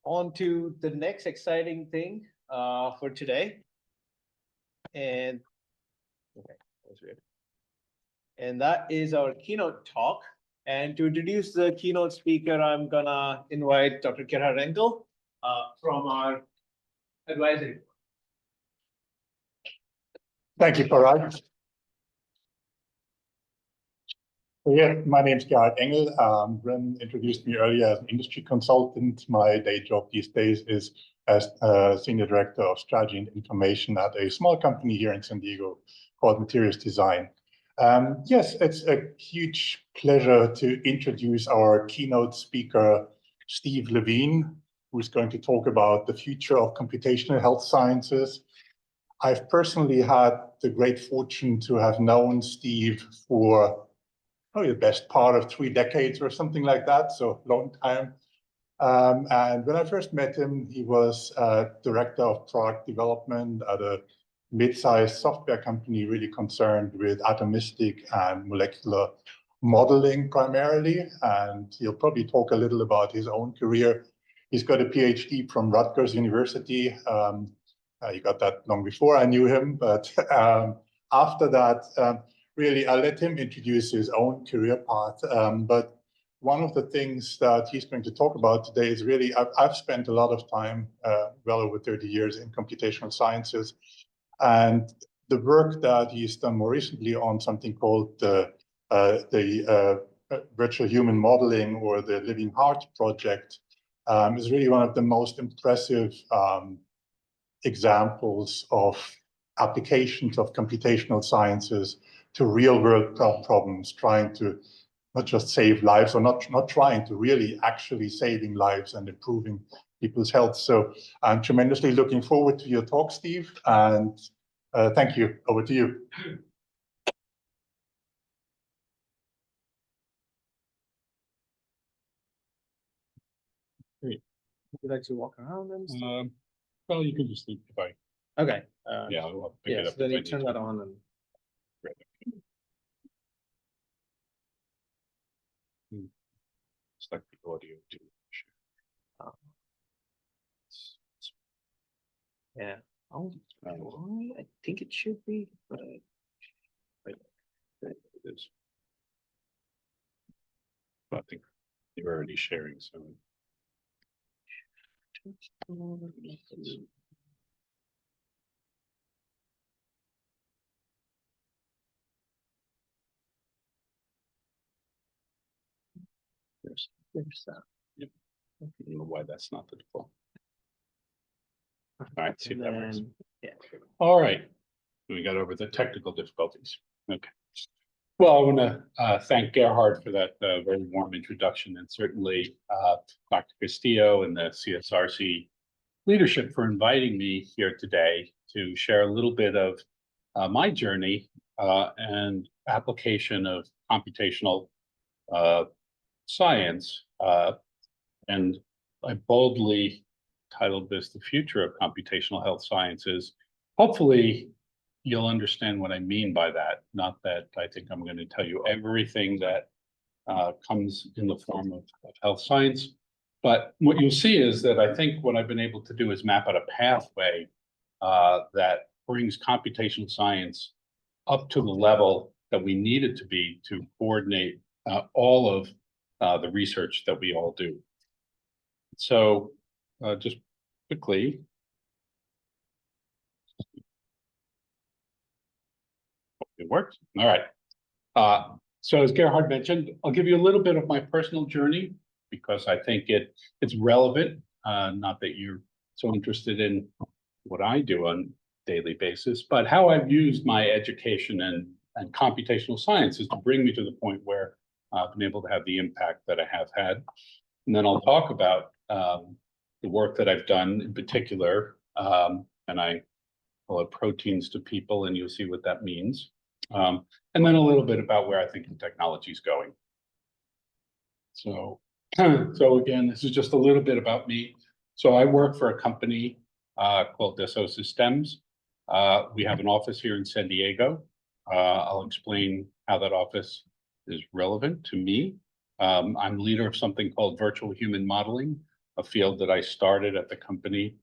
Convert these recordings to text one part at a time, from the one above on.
on to the next exciting thing for today. And okay, that's weird. And that is our keynote talk. And to introduce the keynote speaker, I'm gonna invite Dr. Gerhard Engel from our advisory. Thank you, Parag. So yeah, my name is Gerhard Engel. Bren introduced me earlier as an industry consultant. My day job these days is as Senior Director of Strategy and Information at a small company here in San Diego called Materials Design. Yes, it's a huge pleasure to introduce our keynote speaker, Steve Levine, who's going to talk about the future of computational health sciences. I've personally had the great fortune to have known Steve for probably the best part of 3 decades or something like that, so long time. And when I first met him, he was director of product development at a mid-sized software company really concerned with atomistic and molecular modeling primarily. And he'll probably talk a little about his own career. He's got a PhD from Rutgers University. He got that long before I knew him, but after that, really, I'll let him introduce his own career path. But one of the things that he's going to talk about today is really, I've spent a lot of time, well over 30 years in computational sciences. And the work that he's done more recently on something called the virtual human modeling, or the Living Heart project, is really one of the most impressive examples of applications of computational sciences to real-world problems, trying to not just save lives, or not trying to, really actually saving lives and improving people's health. So I'm tremendously looking forward to your talk, Steve, and thank you. Over to you. Great. Would you like to walk around and Well, you can just leave the bike. okay. Yeah, I'll pick it up. Then you turn that on and. It's like the audio too. Yeah. Oh, I think it should be, but it is. I think you're already sharing, so. There's that. Yep. I don't know why that's not the default. All right, see if that works. Yeah. All right, we got over the technical difficulties. Okay. Well, I want to thank Gerhard for that very warm introduction, and certainly Dr. Castillo and the CSRC leadership for inviting me here today to share a little bit of my journey and application of computational science. And I boldly titled this "The Future of Computational Health Sciences." Hopefully, you'll understand what I mean by that. Not that I think I'm going to tell you everything that comes in the form of health science, but what you'll see is that I think what I've been able to do is map out a pathway that brings computational science up to the level that we need it to be to coordinate all of the research that we all do. So just quickly, it works. All right. So as Gerhard mentioned, I'll give you a little bit of my personal journey because I think it's relevant. Not that you're so interested in what I do on a daily basis, but how I've used my education and computational sciences to bring me to the point where I've been able to have the impact that I have had. And then I'll talk about the work that I've done in particular, and I call it proteins to people, and you'll see what that means. And then a little bit about where I think the technology is going. So again, this is just a little bit about me. So I work for a company called Dassault Systèmes. We have an office here in San Diego. I'll explain how that office is relevant to me. I'm leader of something called virtual human modeling, a field that I started at the company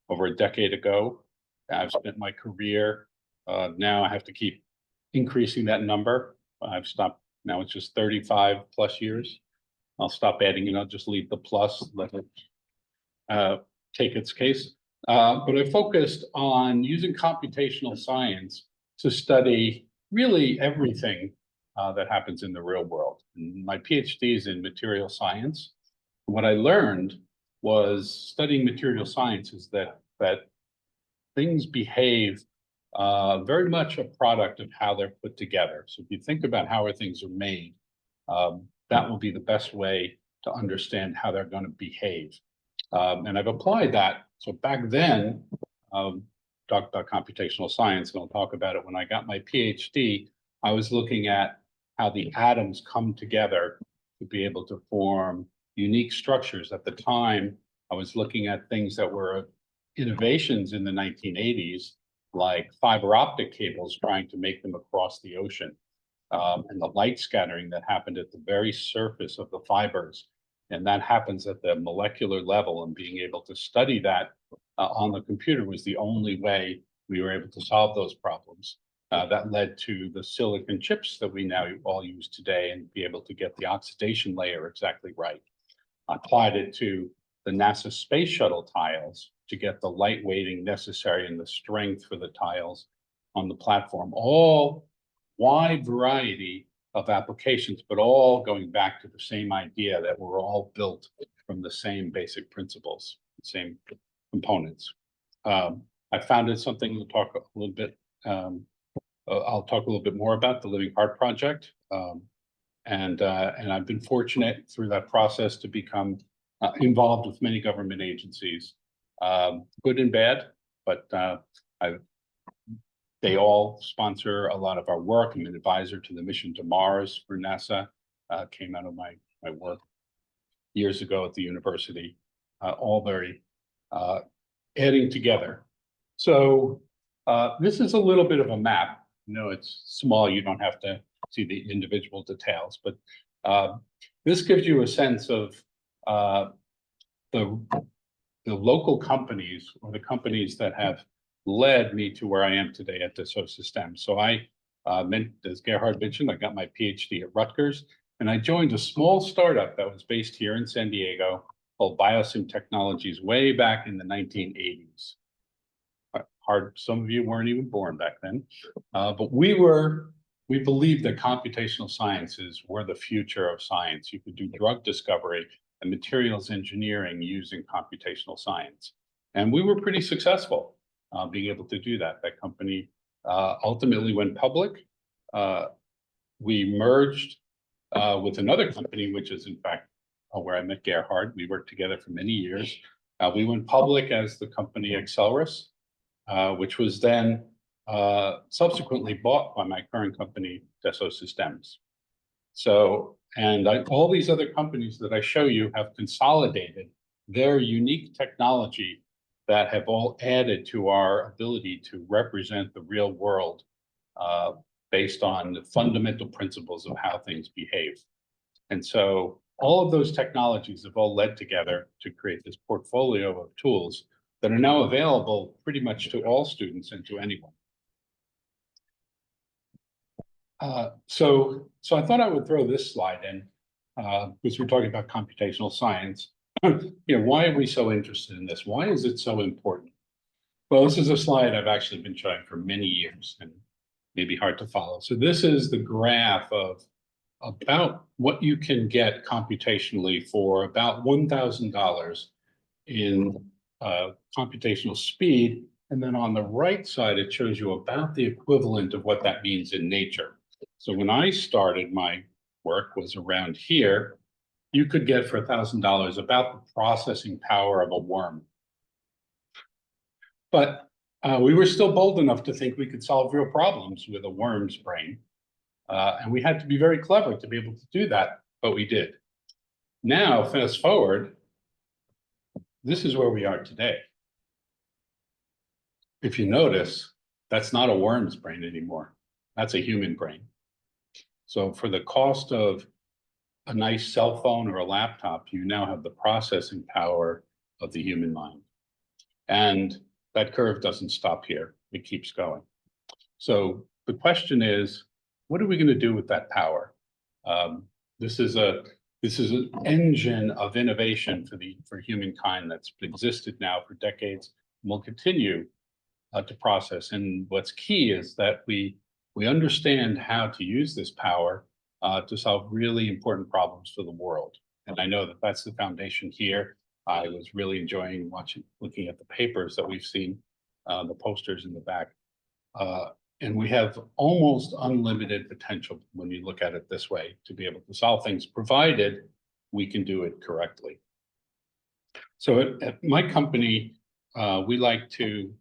over a decade ago. I've spent my career, now I have to keep increasing that number. I've stopped, now it's just 35 plus years. I'll stop adding, I'll just leave the plus, let it take its case. But I focused on using computational science to study really everything that happens in the real world. And my PhD is in material science. What I learned was studying material science is that things behave very much a product of how they're put together. So if you think about how things are made, that will be the best way to understand how they're going to behave. And I've applied that. So back then, talked about computational science, and I'll talk about it when I got my PhD. I was looking at how the atoms come together to be able to form unique structures. At the time, I was looking at things that were innovations in the 1980s, like fiber optic cables, trying to make them across the ocean, and the light scattering that happened at the very surface of the fibers. And that happens at the molecular level, and being able to study that on the computer was the only way we were able to solve those problems. That led to the silicon chips that we now all use today, and be able to get the oxidation layer exactly right. I applied it to the NASA space shuttle tiles to get the light weighting necessary and the strength for the tiles on the platform. All wide variety of applications, but all going back to the same idea that we're all built from the same basic principles, same components. I founded something we'll talk a little bit, I'll talk a little bit more about, the Living Heart Project. And I've been fortunate through that process to become involved with many government agencies, good and bad, but they all sponsor a lot of our work. I'm an advisor to the mission to Mars for NASA, came out of my work years ago at the university, all very adding together. So this is a little bit of a map. It's small, you don't have to see the individual details, but this gives you a sense of the local companies, or the companies that have led me to where I am today at Dassault Systèmes. So I, as Gerhard mentioned, I got my PhD at Rutgers, and I joined a small startup that was based here in San Diego called Biosim Technologies way back in the 1980s. Some of you weren't even born back then, but we believed that computational sciences were the future of science. You could do drug discovery and materials engineering using computational science. And we were pretty successful being able to do that. That company ultimately went public. We merged with another company, which is in fact where I met Gerhard. We worked together for many years. We went public as the company ACSESS, which was then subsequently bought by my current company, Dassault Systèmes. So, and all these other companies that I show you have consolidated their unique technology that have all added to our ability to represent the real world based on the fundamental principles of how things behave. And so all of those technologies have all led together to create this portfolio of tools that are now available pretty much to all students and to anyone. So I thought I would throw this slide in, because we're talking about computational science. Why are we so interested in this? Why is it so important? Well, this is a slide I've actually been showing for many years, and maybe hard to follow. So this is the graph of about what you can get computationally for about $1,000 in computational speed. And then on the right side, it shows you about the equivalent of what that means in nature. So when I started, my work was around here. You could get for $1,000 about the processing power of a worm. But we were still bold enough to think we could solve real problems with a worm's brain. And we had to be very clever to be able to do that, but we did. Now, fast forward, this is where we are today. If you notice, that's not a worm's brain anymore. That's a human brain. So for the cost of a nice cell phone or a laptop, you now have the processing power of the human mind. And that curve doesn't stop here, it keeps going. So the question is, what are we going to do with that power? This is an engine of innovation for humankind that's existed now for decades and will continue to process. And what's key is that we understand how to use this power to solve really important problems for the world. And I know that that's the foundation here. I was really enjoying looking at the papers that we've seen, the posters in the back. And we have almost unlimited potential when you look at it this way to be able to solve things, provided we can do it correctly. So at my company, we like to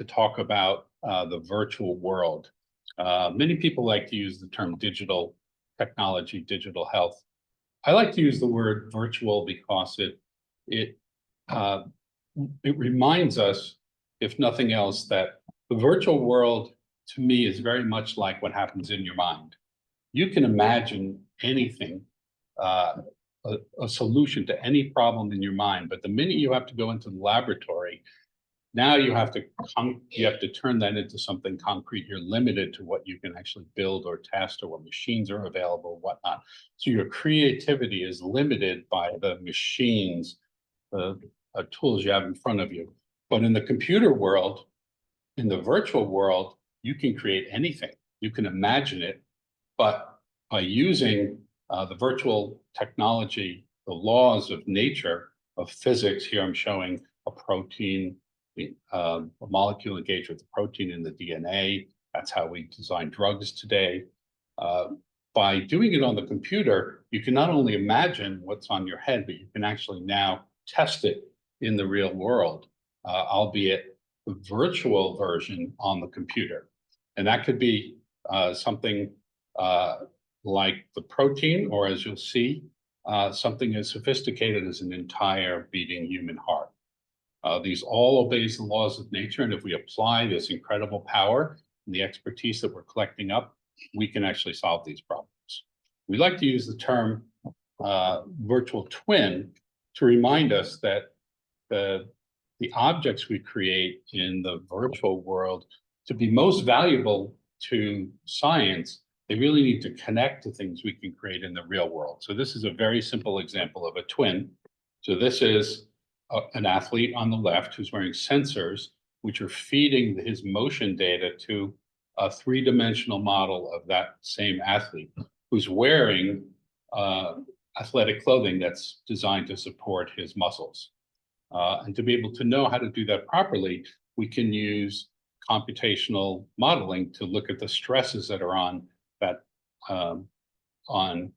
talk about the virtual world. Many people like to use the term digital technology, digital health. I like to use the word virtual because it reminds us, if nothing else, that the virtual world to me is very much like what happens in your mind. You can imagine anything, a solution to any problem in your mind, but the minute you have to go into the laboratory, now you have to turn that into something concrete. You're limited to what you can actually build or test or what machines are available, whatnot. So your creativity is limited by the machines, the tools you have in front of you. But in the computer world, in the virtual world, you can create anything. You can imagine it, but by using the virtual technology, the laws of nature, of physics, here I'm showing a protein, a molecule engaged with the protein in the DNA. That's how we design drugs today. By doing it on the computer, you can not only imagine what's on your head, but you can actually now test it in the real world, albeit the virtual version on the computer. And that could be something like the protein, or as you'll see, something as sophisticated as an entire beating human heart. These all obey the laws of nature, and if we apply this incredible power and the expertise that we're collecting up, we can actually solve these problems. We like to use the term virtual twin to remind us that the objects we create in the virtual world, to be most valuable to science, they really need to connect to things we can create in the real world. So this is a very simple example of a twin. So this is an athlete on the left who's wearing sensors, which are feeding his motion data to a three-dimensional model of that same athlete who's wearing athletic clothing that's designed to support his muscles. And to be able to know how to do that properly, we can use computational modeling to look at the stresses that are on that on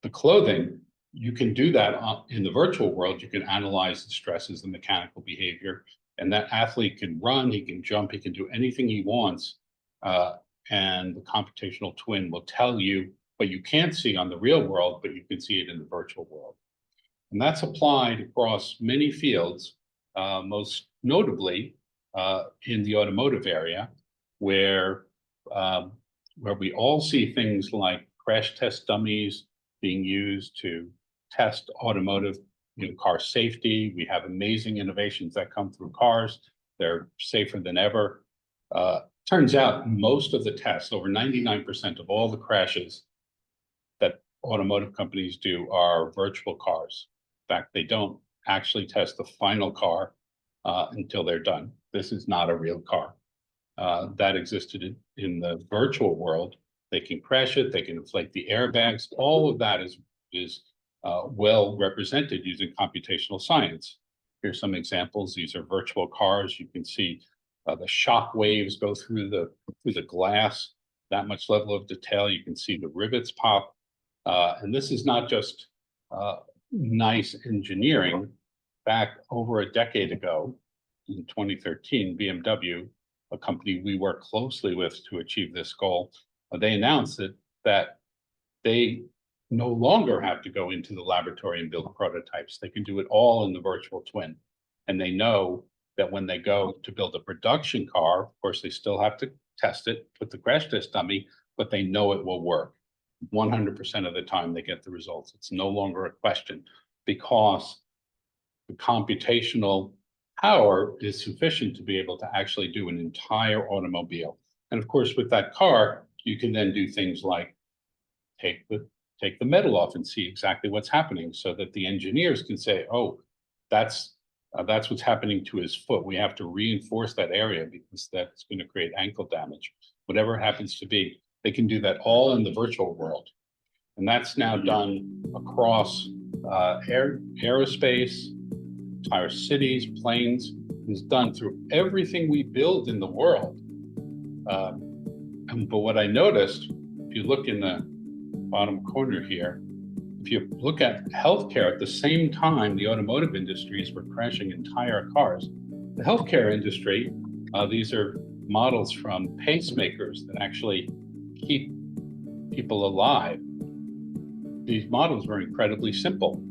the clothing. You can do that in the virtual world. You can analyze the stresses, the mechanical behavior, and that athlete can run, he can jump, he can do anything he wants. And the computational twin will tell you what you can't see on the real world, but you can see it in the virtual world. And that's applied across many fields, most notably in the automotive area, where we all see things like crash test dummies being used to test automotive, car safety. We have amazing innovations that come through cars. They're safer than ever. Turns out most of the tests, over 99% of all the crashes that automotive companies do are virtual cars. In fact, they don't actually test the final car until they're done. This is not a real car. That existed in the virtual world. They can crash it, they can inflate the airbags. All of that is well represented using computational science. Here's some examples. These are virtual cars. You can see the shock waves go through the glass, that much level of detail. You can see the rivets pop. And this is not just nice engineering. Back over a decade ago, in 2013, BMW, a company we work closely with to achieve this goal, they announced that they no longer have to go into the laboratory and build prototypes. They can do it all in the virtual twin. And they know that when they go to build a production car, of course, they still have to test it, put the crash test dummy, but they know it will work. 100% of the time they get the results. It's no longer a question because the computational power is sufficient to be able to actually do an entire automobile. And of course, with that car, you can then do things like take the metal off and see exactly what's happening so that the engineers can say, oh, that's what's happening to his foot. We have to reinforce that area because that's going to create ankle damage. Whatever it happens to be, they can do that all in the virtual world. And that's now done across aerospace, entire cities, planes. It's done through everything we build in the world. But what I noticed, if you look in the bottom corner here, if you look at healthcare, at the same time, the automotive industries were crashing entire cars. The healthcare industry, these are models from pacemakers that actually keep people alive. These models were incredibly simple.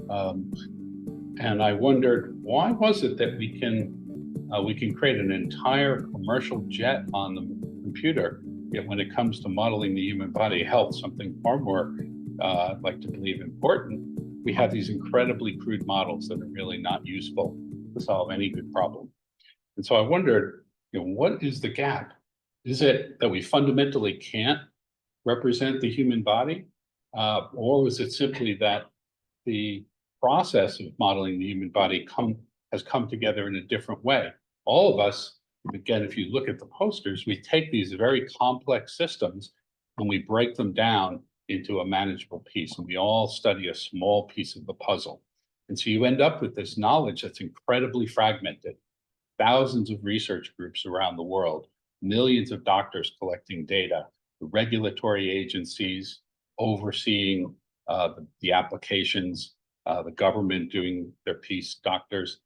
And I wondered, why was it that we can create an entire commercial jet on the computer, yet when it comes to modeling the human body health, something far more I'd like to believe important, we have these incredibly crude models that are really not useful to solve any good problem. And so I wondered, what is the gap? Is it that we fundamentally can't represent the human body? Or was it simply that the process of modeling the human body has come together in a different way? All of us, again, if you look at the posters, we take these very complex systems and we break them down into a manageable piece, and we all study a small piece of the puzzle. And so you end up with this knowledge that's incredibly fragmented. Thousands of research groups around the world, millions of doctors collecting data, the regulatory agencies overseeing the applications, the government doing their piece, doctors.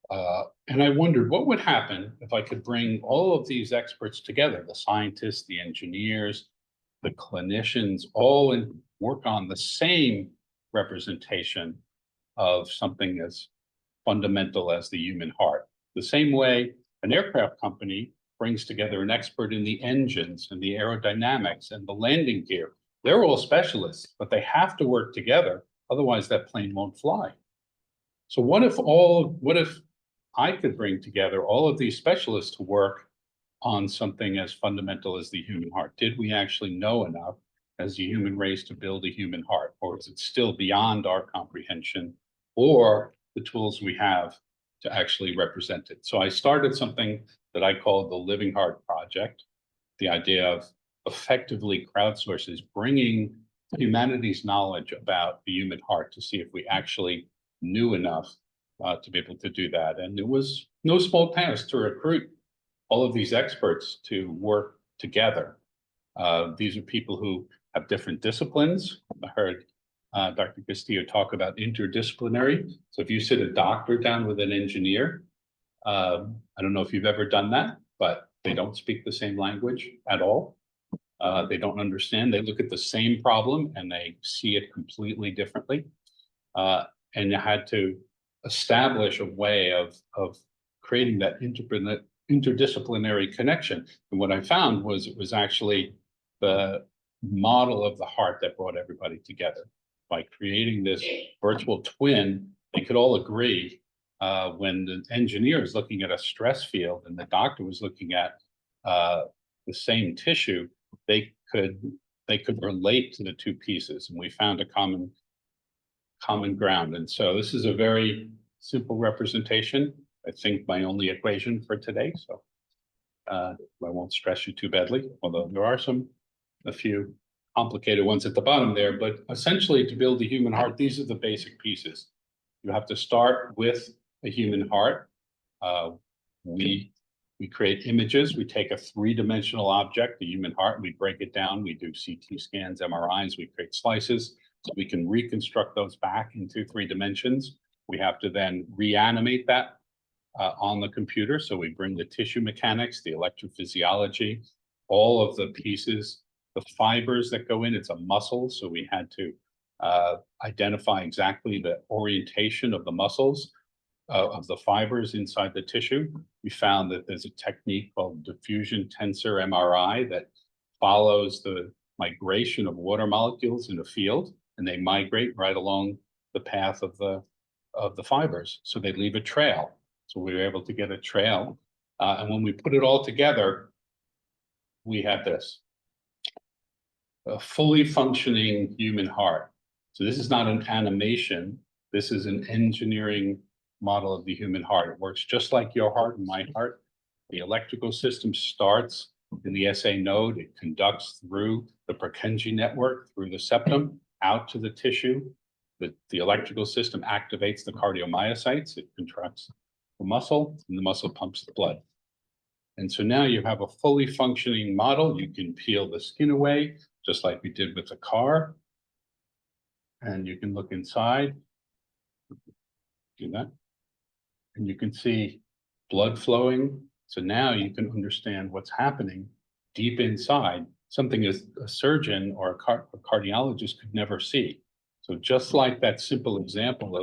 And I wondered what would happen if I could bring all of these experts together, the scientists, the engineers, the clinicians, all work on the same representation of something as fundamental as the human heart. The same way an aircraft company brings together an expert in the engines and the aerodynamics and the landing gear. They're all specialists, but they have to work together. Otherwise, that plane won't fly. So what if I could bring together all of these specialists to work on something as fundamental as the human heart? Did we actually know enough as a human race to build a human heart? Or is it still beyond our comprehension or the tools we have to actually represent it? So I started something that I called the Living Heart Project. The idea of effectively crowdsources, bringing humanity's knowledge about the human heart to see if we actually knew enough to be able to do that. And it was no small task to recruit all of these experts to work together. These are people who have different disciplines. I heard Dr. Castillo talk about interdisciplinary. So if you sit a doctor down with an engineer, I don't know if you've ever done that, but they don't speak the same language at all. They don't understand. They look at the same problem and they see it completely differently. And you had to establish a way of creating that interdisciplinary connection. And what I found was it was actually the model of the heart that brought everybody together. By creating this virtual twin, they could all agree when the engineer is looking at a stress field and the doctor was looking at the same tissue, they could relate to the two pieces, and we found a common ground. And so this is a very simple representation. I think my only equation for today, so I won't stress you too badly, although there are a few complicated ones at the bottom there. But essentially, to build a human heart, these are the basic pieces. You have to start with a human heart. We create images. We take a three-dimensional object, the human heart, we break it down. We do CT scans, MRIs, we create slices, so we can reconstruct those back into 3 dimensions. We have to then reanimate that on the computer. So we bring the tissue mechanics, the electrophysiology, all of the pieces, the fibers that go in. It's a muscle, so we had to identify exactly the orientation of the muscles, of the fibers inside the tissue. We found that there's a technique called diffusion tensor MRI that follows the migration of water molecules in a field, and they migrate right along the path of the fibers. So they leave a trail. So we were able to get a trail. And when we put it all together, we had this. A fully functioning human heart. So this is not an animation. This is an engineering model of the human heart. It works just like your heart and my heart. The electrical system starts in the SA node. It conducts through the Purkinje network, through the septum, out to the tissue. The electrical system activates the cardiomyocytes. It contracts the muscle, and the muscle pumps the blood. And so now you have a fully functioning model. You can peel the skin away, just like we did with the car. And you can look inside. Do that. And you can see blood flowing. So now you can understand what's happening deep inside, something a surgeon or a cardiologist could never see. So just like that simple example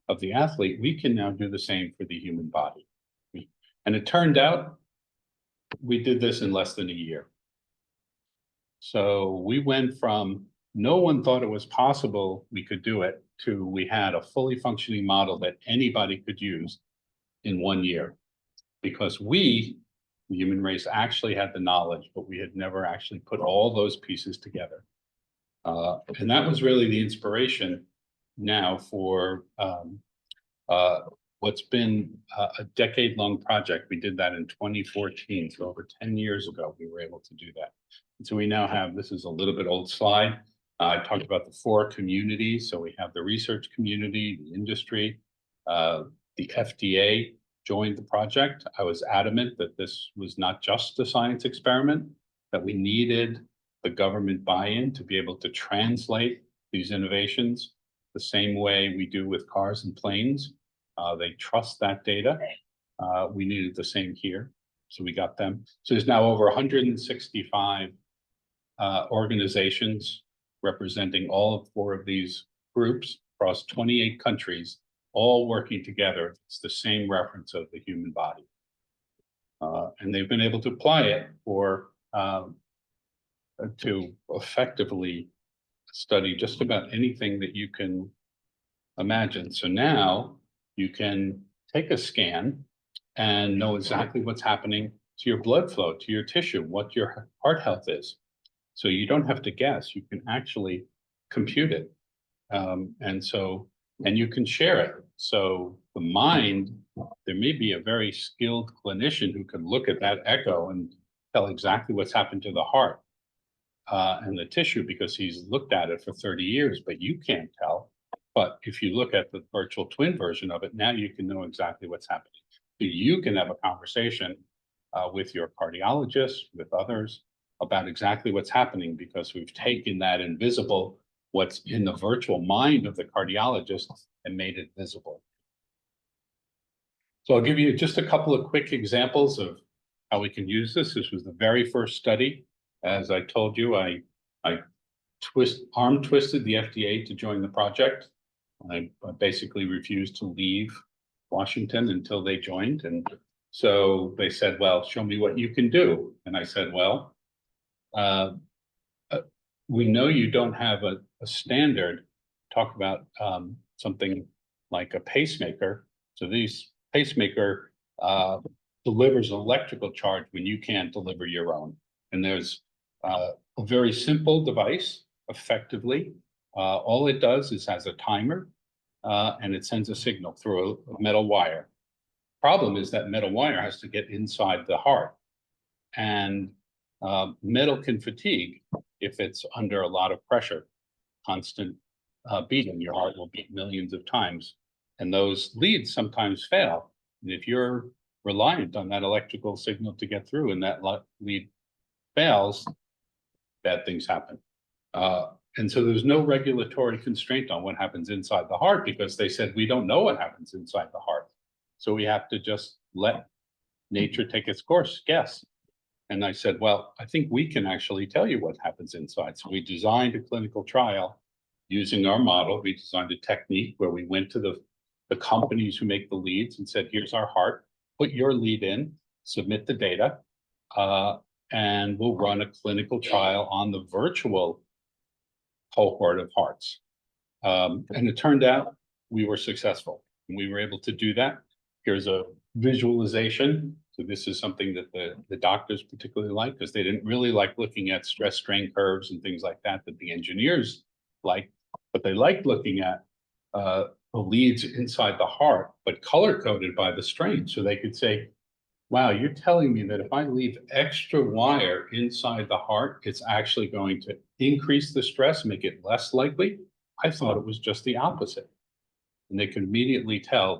of the athlete, we can now do the same for the human body. And it turned out we did this in less than a year. So we went from no one thought it was possible we could do it to we had a fully functioning model that anybody could use in 1 year. Because we, the human race, actually had the knowledge, but we had never actually put all those pieces together. And that was really the inspiration now for what's been a decade-long project. We did that in 2014, so over 10 years ago, we were able to do that. And so we now have, this is a little bit old slide. I talked about the 4 communities. So we have the research community, the industry, the FDA joined the project. I was adamant that this was not just a science experiment, that we needed the government buy-in to be able to translate these innovations the same way we do with cars and planes. They trust that data. We needed the same here, so we got them. So there's now over 165 organizations representing all of 4 of these groups across 28 countries, all working together. It's the same reference of the human body. And they've been able to apply it for to effectively study just about anything that you can imagine. So now you can take a scan and know exactly what's happening to your blood flow, to your tissue, what your heart health is. So you don't have to guess, you can actually compute it. And you can share it. So the mind, there may be a very skilled clinician who can look at that echo and tell exactly what's happened to the heart and the tissue because he's looked at it for 30 years, but you can't tell. But if you look at the virtual twin version of it, now you can know exactly what's happening. So you can have a conversation with your cardiologist, with others, about exactly what's happening because we've taken that invisible, what's in the virtual mind of the cardiologist, and made it visible. So I'll give you just a couple of quick examples of how we can use this. This was the very first study. As I told you, I arm twisted the FDA to join the project. I basically refused to leave Washington until they joined. And so they said, well, show me what you can do. And I said, well, we know you don't have a standard. Talk about something like a pacemaker. So these pacemaker delivers an electrical charge when you can't deliver your own. And there's a very simple device, effectively. All it does is has a timer and it sends a signal through a metal wire. Problem is that metal wire has to get inside the heart. And metal can fatigue if it's under a lot of pressure, constant beating. Your heart will beat millions of times. And those leads sometimes fail. And if you're reliant on that electrical signal to get through and that lead fails, bad things happen. And so there's no regulatory constraint on what happens inside the heart because they said, we don't know what happens inside the heart. So we have to just let nature take its course, guess. And I said, well, I think we can actually tell you what happens inside. So we designed a clinical trial using our model. We designed a technique where we went to the companies who make the leads and said, here's our heart, put your lead in, submit the data. and we'll run a clinical trial on the virtual cohort of hearts. And it turned out we were successful. We were able to do that. Here's a visualization. So this is something that the doctors particularly like, because they didn't really like looking at stress strain curves and things like that the engineers like, but they liked looking at the leads inside the heart, but color coded by the strain. So they could say, wow, you're telling me that if I leave extra wire inside the heart, it's actually going to increase the stress, make it less likely. I thought it was just the opposite. And they could immediately tell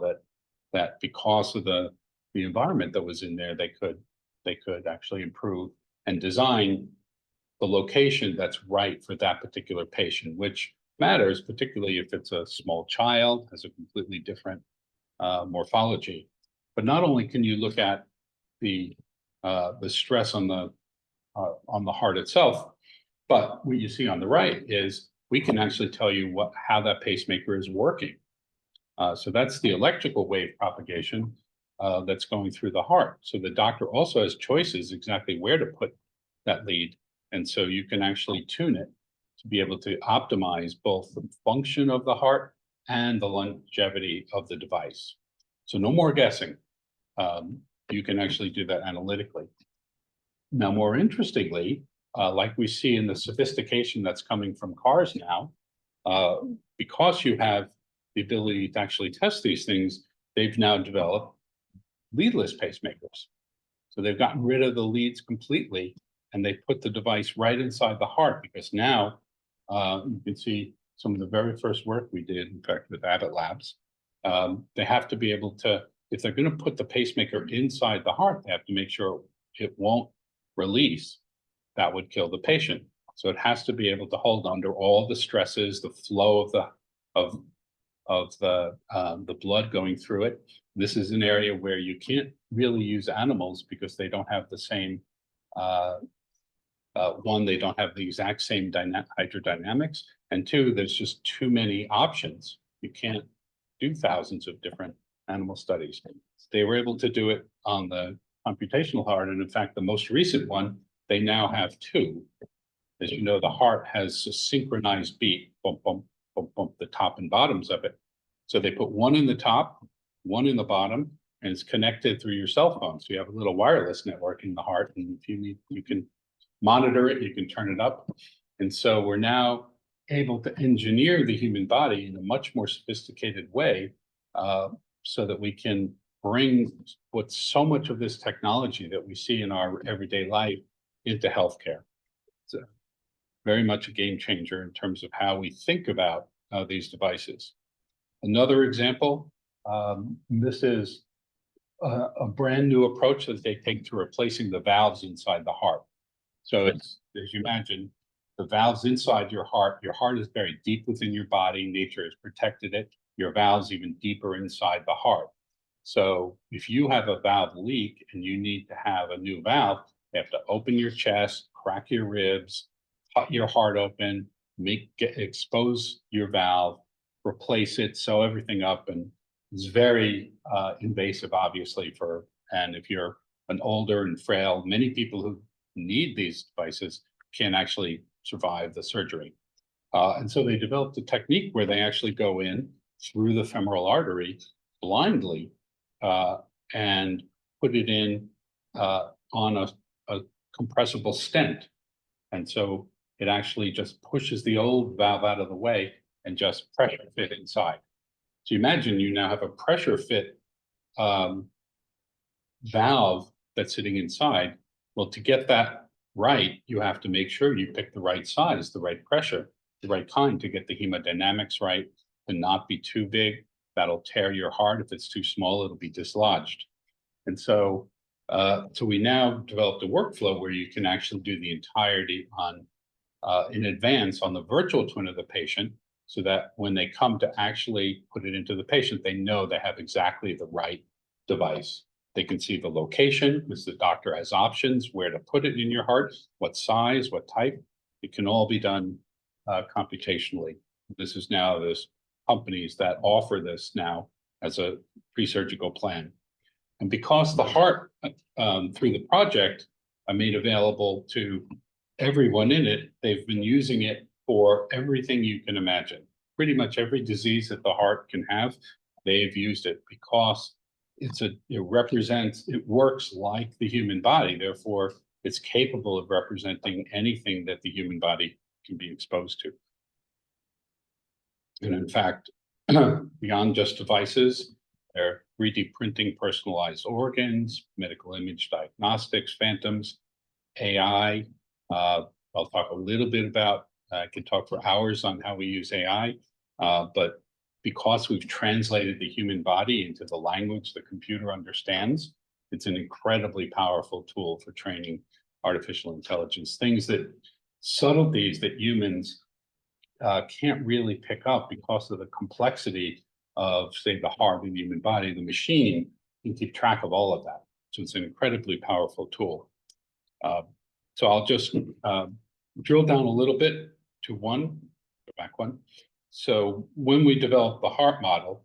that because of the environment that was in there, they could actually improve and design the location that's right for that particular patient, which matters, particularly if it's a small child, has a completely different morphology. But not only can you look at the stress on the heart itself, but what you see on the right is we can actually tell you how that pacemaker is working. So that's the electrical wave propagation that's going through the heart. So the doctor also has choices exactly where to put that lead. And so you can actually tune it to be able to optimize both the function of the heart and the longevity of the device. So no more guessing. You can actually do that analytically. Now, more interestingly, like we see in the sophistication that's coming from cars now, because you have the ability to actually test these things, they've now developed leadless pacemakers. So they've gotten rid of the leads completely, and they put the device right inside the heart, because now you can see some of the very first work we did, in fact, with Abbott Labs. They have to be able to, if they're going to put the pacemaker inside the heart, they have to make sure it won't release. That would kill the patient. So it has to be able to hold under all the stresses, the flow of the blood going through it. This is an area where you can't really use animals because they don't have the same, one, they don't have the exact same hydrodynamics, and two, there's just too many options. You can't do thousands of different animal studies. They were able to do it on the computational heart, and in fact, the most recent one, they now have two. As you know, the heart has a synchronized beat, bump, bump, bump, bump, the top and bottoms of it. So they put one in the top, one in the bottom, and it's connected through your cell phone. So you have a little wireless network in the heart, and if you need, you can monitor it, you can turn it up. And so we're now able to engineer the human body in a much more sophisticated way, so that we can bring what's so much of this technology that we see in our everyday life into healthcare. It's very much a game changer in terms of how we think about these devices. Another example, this is a brand new approach that they take to replacing the valves inside the heart. So it's, as you imagine, the valves inside your heart is very deep within your body. Nature has protected it. Your valves even deeper inside the heart. So if you have a valve leak and you need to have a new valve, you have to open your chest, crack your ribs, cut your heart open, expose your valve, replace it, sew everything up, and it's very invasive, obviously, and if you're an older and frail, many people who need these devices can't actually survive the surgery. And so they developed a technique where they actually go in through the femoral artery blindly and put it in on a compressible stent. And so it actually just pushes the old valve out of the way and just pressure fit inside. So you imagine you now have a pressure fit valve that's sitting inside. Well, to get that right, you have to make sure you pick the right size, the right pressure, the right kind to get the hemodynamics right, to not be too big. That'll tear your heart. If it's too small, it'll be dislodged. And so, so we now developed a workflow where you can actually do the entirety on in advance on the virtual twin of the patient, so that when they come to actually put it into the patient, they know they have exactly the right device. They can see the location, because the doctor has options where to put it in your heart, what size, what type. It can all be done computationally. This is now, there's companies that offer this now as a pre-surgical plan. And because the heart, through the project, made available to everyone in it. They've been using it for everything you can imagine. Pretty much every disease that the heart can have, they've used it because it works like the human body. Therefore, it's capable of representing anything that the human body can be exposed to. And in fact, beyond just devices, they're 3D printing personalized organs, medical image diagnostics, phantoms, AI. I'll talk a little bit about, I can talk for hours on how we use AI, but because we've translated the human body into the language the computer understands, it's an incredibly powerful tool for training artificial intelligence. Subtleties that humans can't really pick up because of the complexity of, say, the heart in the human body. The machine can keep track of all of that. So it's an incredibly powerful tool. So I'll just drill down a little bit to go back one. So when we developed the heart model,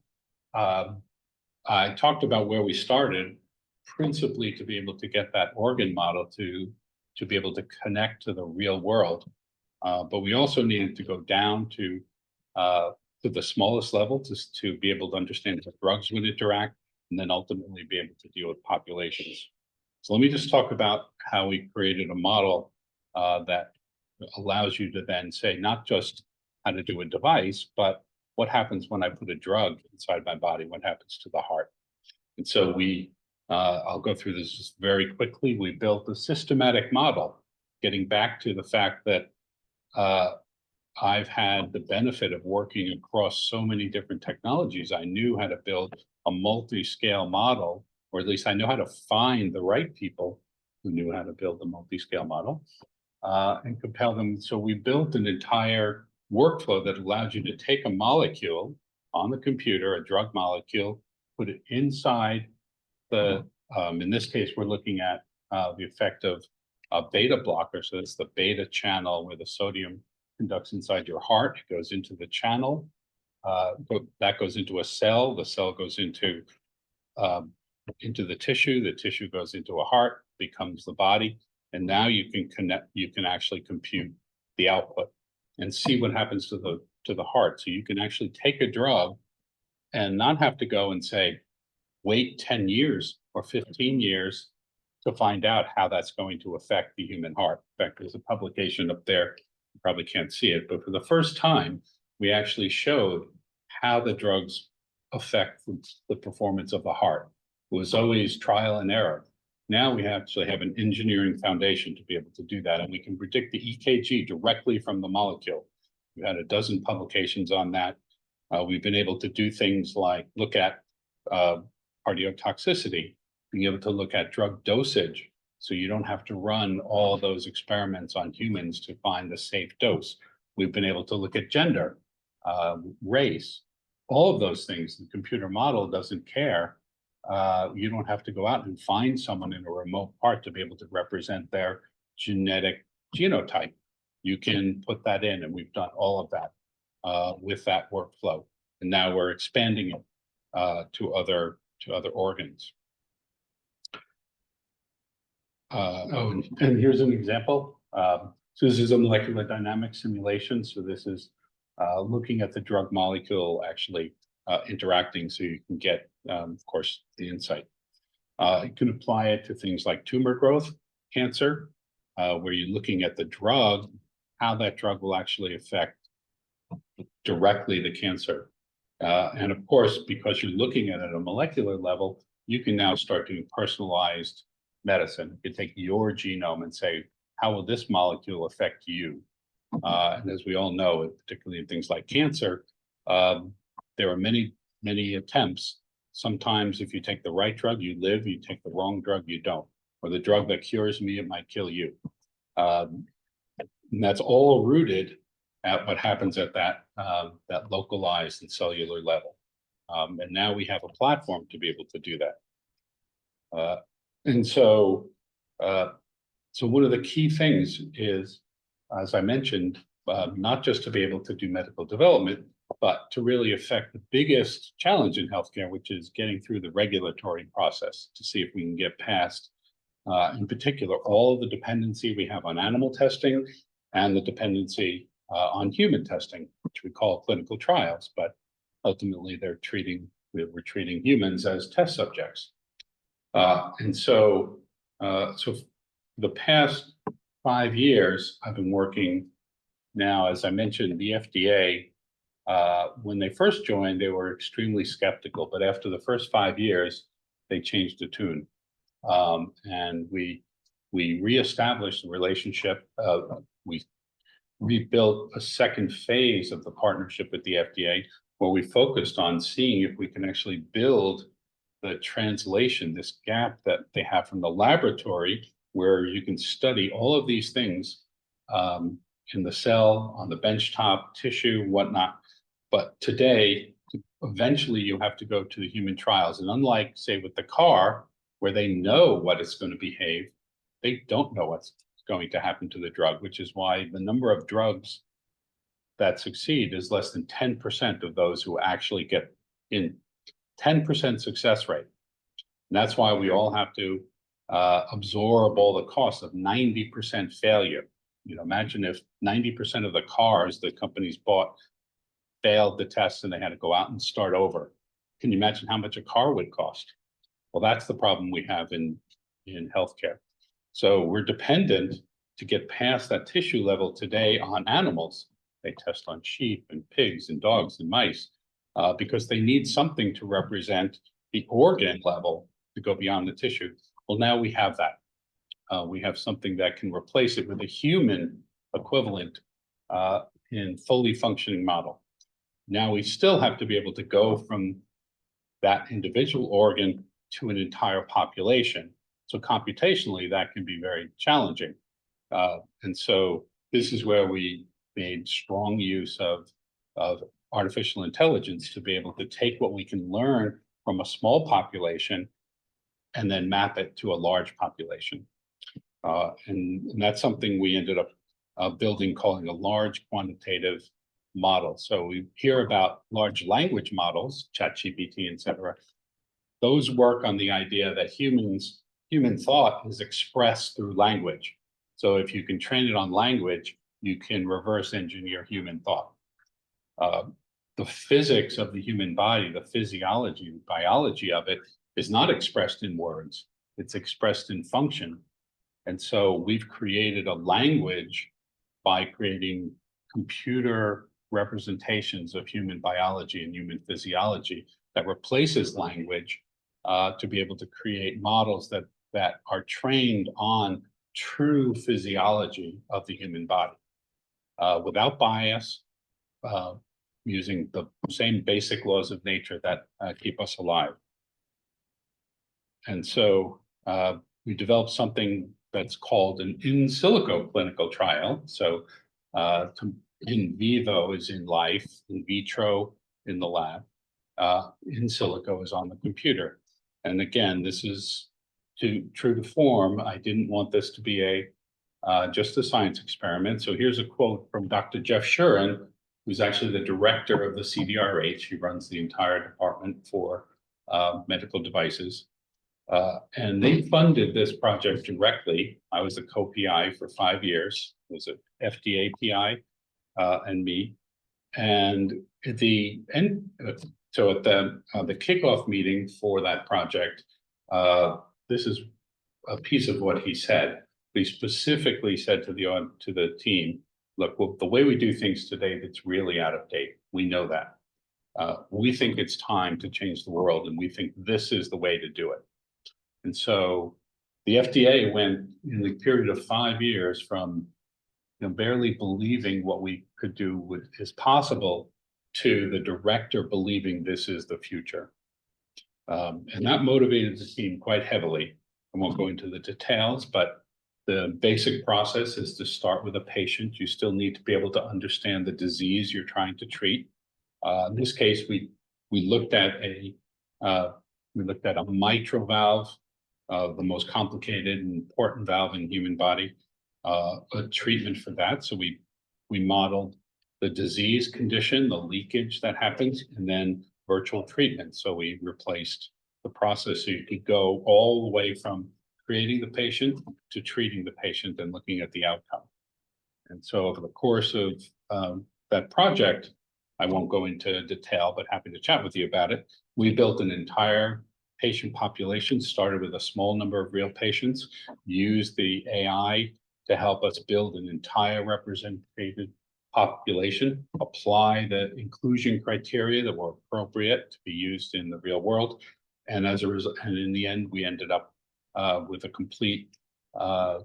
I talked about where we started, principally to be able to get that organ model to be able to connect to the real world. But we also needed to go down to the smallest level to be able to understand how drugs would interact, and then ultimately be able to deal with populations. So let me just talk about how we created a model that allows you to then say not just how to do a device, but what happens when I put a drug inside my body, what happens to the heart. And so I'll go through this just very quickly. We built a systematic model, getting back to the fact that I've had the benefit of working across so many different technologies. I knew how to build a multi-scale model, or at least I know how to find the right people who knew how to build a multi-scale model and compel them. So we built an entire workflow that allows you to take a molecule on the computer, a drug molecule, put it inside in this case, we're looking at the effect of a beta blocker. So it's the beta channel where the sodium conducts inside your heart. It goes into the channel. That goes into a cell. The cell goes into the tissue. The tissue goes into a heart, becomes the body. And now you can actually compute the output and see what happens to the heart. So you can actually take a drug and not have to go and say, wait 10 years or 15 years to find out how that's going to affect the human heart. In fact, there's a publication up there, you probably can't see it, but for the first time, we actually showed how the drugs affect the performance of the heart. It was always trial and error. Now we actually have an engineering foundation to be able to do that, and we can predict the EKG directly from the molecule. We've had a dozen publications on that. We've been able to do things like look at cardiotoxicity, being able to look at drug dosage, so you don't have to run all those experiments on humans to find the safe dose. We've been able to look at gender, race, all of those things. The computer model doesn't care. You don't have to go out and find someone in a remote part to be able to represent their genetic genotype. You can put that in, and we've done all of that with that workflow. And now we're expanding it to other organs. And here's an example. So this is a molecular dynamics simulation. So this is looking at the drug molecule actually interacting, so you can get, of course, the insight. You can apply it to things like tumor growth, cancer, where you're looking at the drug, how that drug will actually affect directly the cancer. And of course, because you're looking at it at a molecular level, you can now start doing personalized medicine. You can take your genome and say, how will this molecule affect you? And as we all know, particularly in things like cancer, there are many, many attempts. Sometimes if you take the right drug, you live. You take the wrong drug, you don't. Or the drug that cures me, it might kill you. And that's all rooted at what happens at that localized and cellular level. And now we have a platform to be able to do that. And so one of the key things is, as I mentioned, not just to be able to do medical development, but to really affect the biggest challenge in healthcare, which is getting through the regulatory process to see if we can get past in particular, all of the dependency we have on animal testing and the dependency on human testing, which we call clinical trials, but ultimately we're treating humans as test subjects. And so the past 5 years, I've been working now, as I mentioned, the FDA, when they first joined, they were extremely skeptical, but after the first 5 years, they changed the tune. And we reestablished the relationship. We rebuilt a second phase of the partnership with the FDA, where we focused on seeing if we can actually build the translation, this gap that they have from the laboratory, where you can study all of these things in the cell, on the benchtop, tissue, whatnot. But today, eventually you have to go to the human trials. And unlike, say, with the car, where they know what it's going to behave, they don't know what's going to happen to the drug, which is why the number of drugs that succeed is less than 10% of those who actually get in. 10% success rate. And that's why we all have to absorb all the costs of 90% failure. You know, imagine if 90% of the cars that companies bought failed the test and they had to go out and start over. Can you imagine how much a car would cost? Well, that's the problem we have in healthcare. So we're dependent to get past that tissue level today on animals. They test on sheep and pigs and dogs and mice because they need something to represent the organ level to go beyond the tissue. Well, now we have that. We have something that can replace it with a human equivalent in fully functioning model. Now we still have to be able to go from that individual organ to an entire population. So computationally, that can be very challenging. And so this is where we made strong use of artificial intelligence to be able to take what we can learn from a small population and then map it to a large population. And that's something we ended up building, calling a large quantitative model. So we hear about large language models, ChatGPT, et cetera. Those work on the idea that human thought is expressed through language. So if you can train it on language, you can reverse engineer human thought. The physics of the human body, the physiology, biology of it is not expressed in words. It's expressed in function. And so we've created a language by creating computer representations of human biology and human physiology that replaces language to be able to create models that are trained on true physiology of the human body without bias, using the same basic laws of nature that keep us alive. And so we developed something that's called an in silico clinical trial. So in vivo is in life, in vitro in the lab, in silico is on the computer. And again, this is true to form. I didn't want this to be just a science experiment. So here's a quote from Dr. Jeff Shuren, who's actually the director of the CDRH. He runs the entire department for medical devices. And they funded this project directly. I was a co-PI for 5 years. It was an FDA PI and me. And at the end, so at the kickoff meeting for that project, this is a piece of what he said. He specifically said to the team, look, well, the way we do things today, that's really out of date. We know that. We think it's time to change the world, and we think this is the way to do it. And so the FDA went in the period of 5 years from barely believing what we could do is possible to the director believing this is the future. And that motivated the team quite heavily. I won't go into the details, but the basic process is to start with a patient. You still need to be able to understand the disease you're trying to treat. In this case, we looked at a mitral valve, the most complicated and important valve in the human body, a treatment for that. So we modeled the disease condition, the leakage that happens, and then virtual treatment. So we replaced the process so you could go all the way from creating the patient to treating the patient and looking at the outcome. And so over the course of that project, I won't go into detail, but happy to chat with you about it. We built an entire patient population, started with a small number of real patients, used the AI to help us build an entire representative population, apply the inclusion criteria that were appropriate to be used in the real world. And as a result, and in the end, we ended up with a complete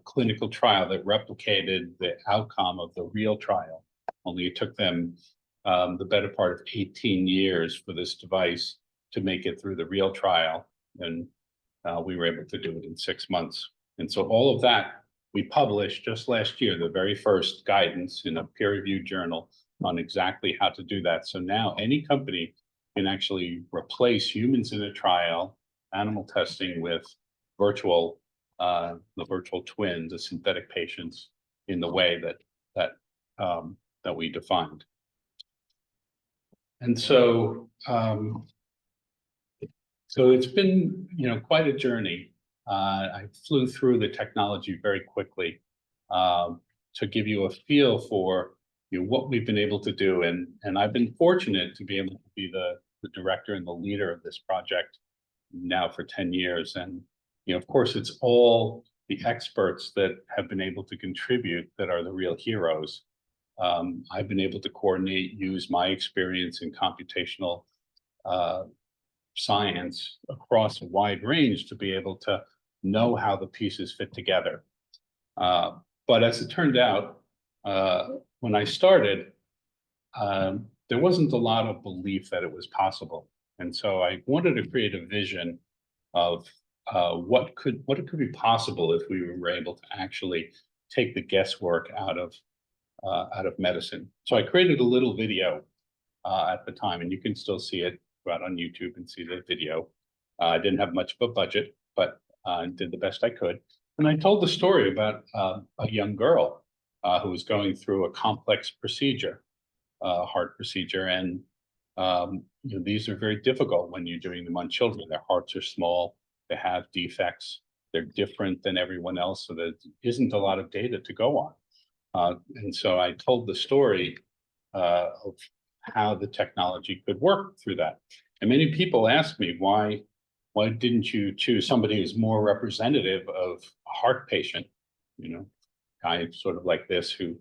clinical trial that replicated the outcome of the real trial. Only it took them the better part of 18 years for this device to make it through the real trial. And we were able to do it in 6 months. And so all of that we published just last year, the very first guidance in a peer-reviewed journal on exactly how to do that. So now any company can actually replace humans in a trial, animal testing with virtual, the virtual twin, the synthetic patients, in the way that we defined. And so, so it's been, quite a journey. I flew through the technology very quickly to give you a feel for what we've been able to do, and I've been fortunate to be able to be the director and the leader of this project now for 10 years. And of course, it's all the experts that have been able to contribute that are the real heroes. I've been able to coordinate, use my experience in computational science across a wide range to be able to know how the pieces fit together. But as it turned out, when I started, there wasn't a lot of belief that it was possible. And so I wanted to create a vision of what could be possible if we were able to actually take the guesswork out of medicine. So I created a little video at the time, and you can still see it. Go out on YouTube and see the video. I didn't have much of a budget, but did the best I could. And I told the story about a young girl who was going through a complex procedure, heart procedure. And these are very difficult when you're doing them on children. Their hearts are small, they have defects, they're different than everyone else, so there isn't a lot of data to go on. And so I told the story of how the technology could work through that. And many people ask me, why didn't you choose somebody who's more representative of a heart patient? Guy sort of like this who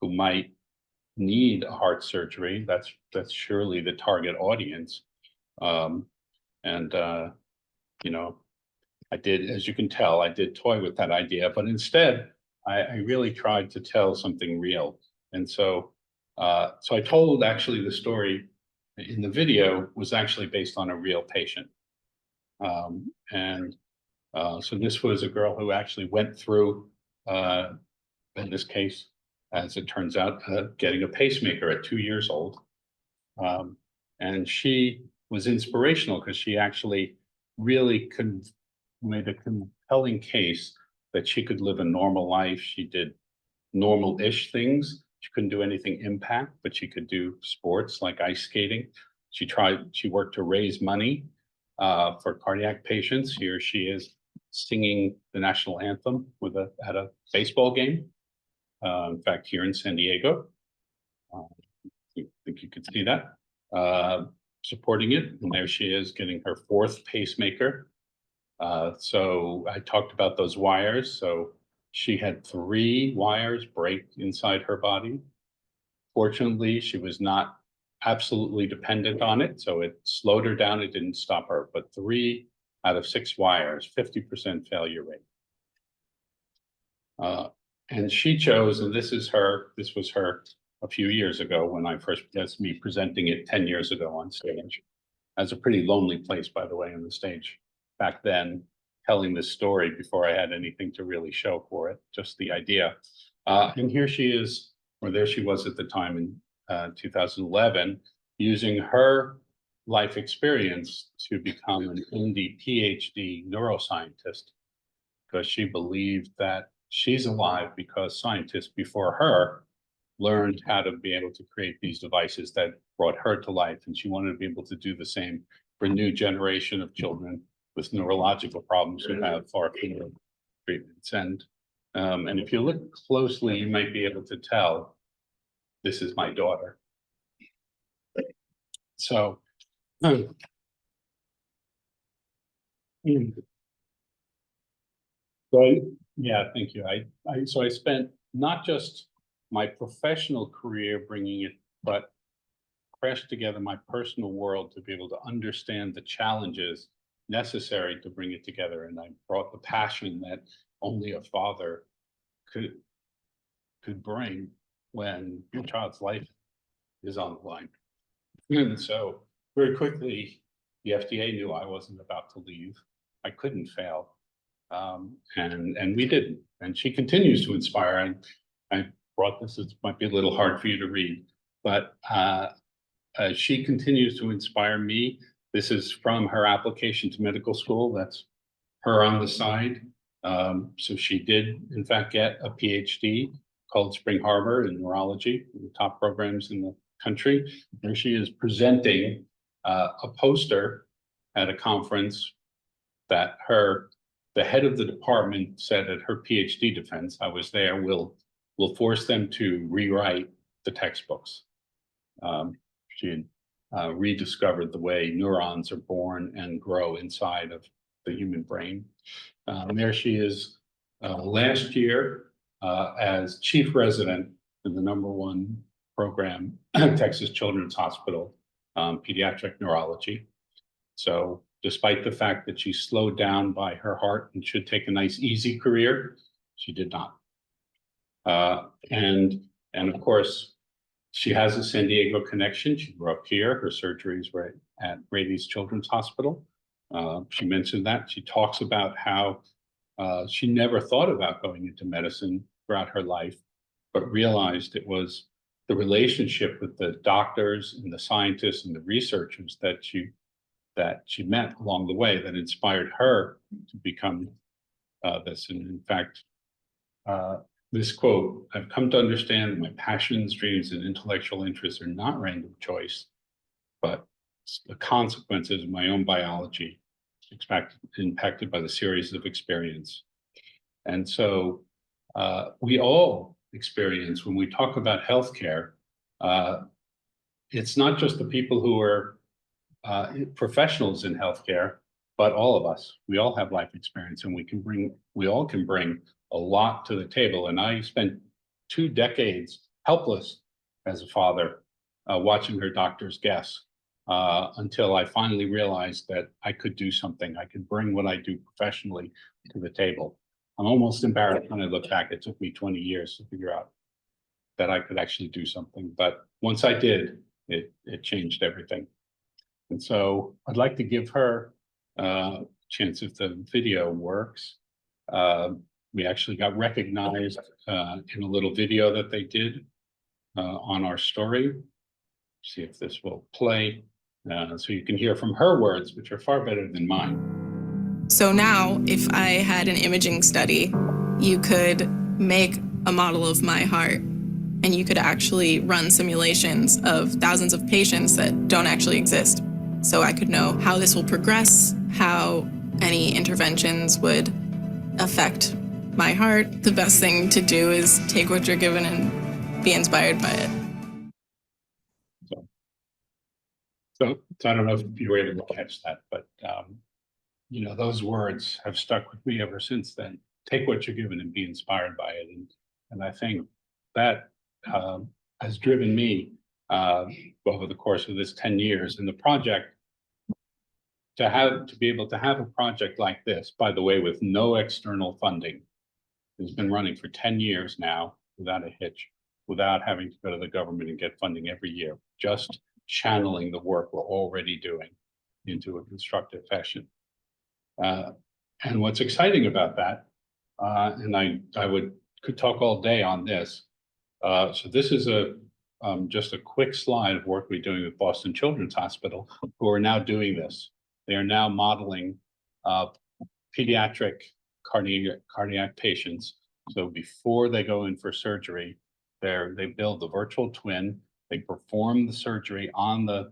might need a heart surgery. That's surely the target audience. I did, as you can tell, I did toy with that idea, but instead I really tried to tell something real. And so I told actually the story in the video was actually based on a real patient. So this was a girl who actually went through, in this case, as it turns out, getting a pacemaker at 2 years old. And she was inspirational because she actually really made a compelling case that she could live a normal life. She did normal-ish things. She couldn't do anything impact, but she could do sports like ice skating. She worked to raise money for cardiac patients. Here she is singing the national anthem at a baseball game. In fact, here in San Diego, I think you could see that, supporting it. And there she is getting her 4th pacemaker. So I talked about those wires. So she had 3 wires break inside her body. Fortunately, she was not absolutely dependent on it, so it slowed her down. It didn't stop her, but 3 out of 6 wires, 50% failure rate. And she chose, and this was her a few years ago when that's me presenting it 10 years ago on stage. That's a pretty lonely place, by the way, on the stage back then, telling this story before I had anything to really show for it, just the idea. And here she is, or there she was at the time in 2011, using her life experience to become an MD PhD neuroscientist, because she believed that she's alive because scientists before her learned how to be able to create these devices that brought her to life. And she wanted to be able to do the same for a new generation of children with neurological problems who have far fewer treatments. And if you look closely, you might be able to tell this is my daughter. So, yeah, thank you. So I spent not just my professional career bringing it, but crashed together my personal world to be able to understand the challenges necessary to bring it together. And I brought the passion that only a father could bring when your child's life is on the line. And so very quickly, the FDA knew I wasn't about to leave. I couldn't fail. And we didn't. And she continues to inspire. And I brought this, it might be a little hard for you to read, but she continues to inspire me. This is from her application to medical school. That's her on the side. So she did, in fact, get a PhD called Spring Harbor in neurology, one of the top programs in the country. There she is presenting a poster at a conference that the head of the department said at her PhD defense, I was there, will force them to rewrite the textbooks. She had rediscovered the way neurons are born and grow inside of the human brain. There she is last year as chief resident in the #1 program at Texas Children's Hospital, pediatric neurology. So despite the fact that she slowed down by her heart and should take a nice easy career, she did not. And of course, she has a San Diego connection. She grew up here. Her surgeries were at Rady's Children's Hospital. She mentioned that. She talks about how she never thought about going into medicine throughout her life, but realized it was the relationship with the doctors and the scientists and the researchers that she met along the way that inspired her to become this. And in fact, this quote, I've come to understand that my passions, dreams, and intellectual interests are not random choice, but the consequences of my own biology impacted by the series of experience. And so we all experience, when we talk about healthcare, it's not just the people who are professionals in healthcare, but all of us. We all have life experience, and we all can bring a lot to the table. And I spent 2 decades helpless as a father, watching her doctors guess, until I finally realized that I could do something. I could bring what I do professionally to the table. I'm almost embarrassed when I look back. It took me 20 years to figure out that I could actually do something. But once I did, it changed everything. And so I'd like to give her a chance, if the video works. We actually got recognized in a little video that they did on our story. See if this will play. So you can hear from her words, which are far better than mine. So now, if I had an imaging study, you could make a model of my heart, and you could actually run simulations of thousands of patients that don't actually exist. So I could know how this will progress, how any interventions would affect my heart. The best thing to do is take what you're given and be inspired by it. So I don't know if you were able to catch that, but you know, those words have stuck with me ever since then. Take what you're given and be inspired by it. And I think that has driven me over the course of this 10 years in the project to be able to have a project like this, by the way, with no external funding. It's been running for 10 years now without a hitch, without having to go to the government and get funding every year, just channeling the work we're already doing into a constructive fashion. And what's exciting about that, and I could talk all day on this. So this is just a quick slide of work we're doing with Boston Children's Hospital, who are now doing this. They are now modeling pediatric cardiac patients. So before they go in for surgery, they build the virtual twin. They perform the surgery on the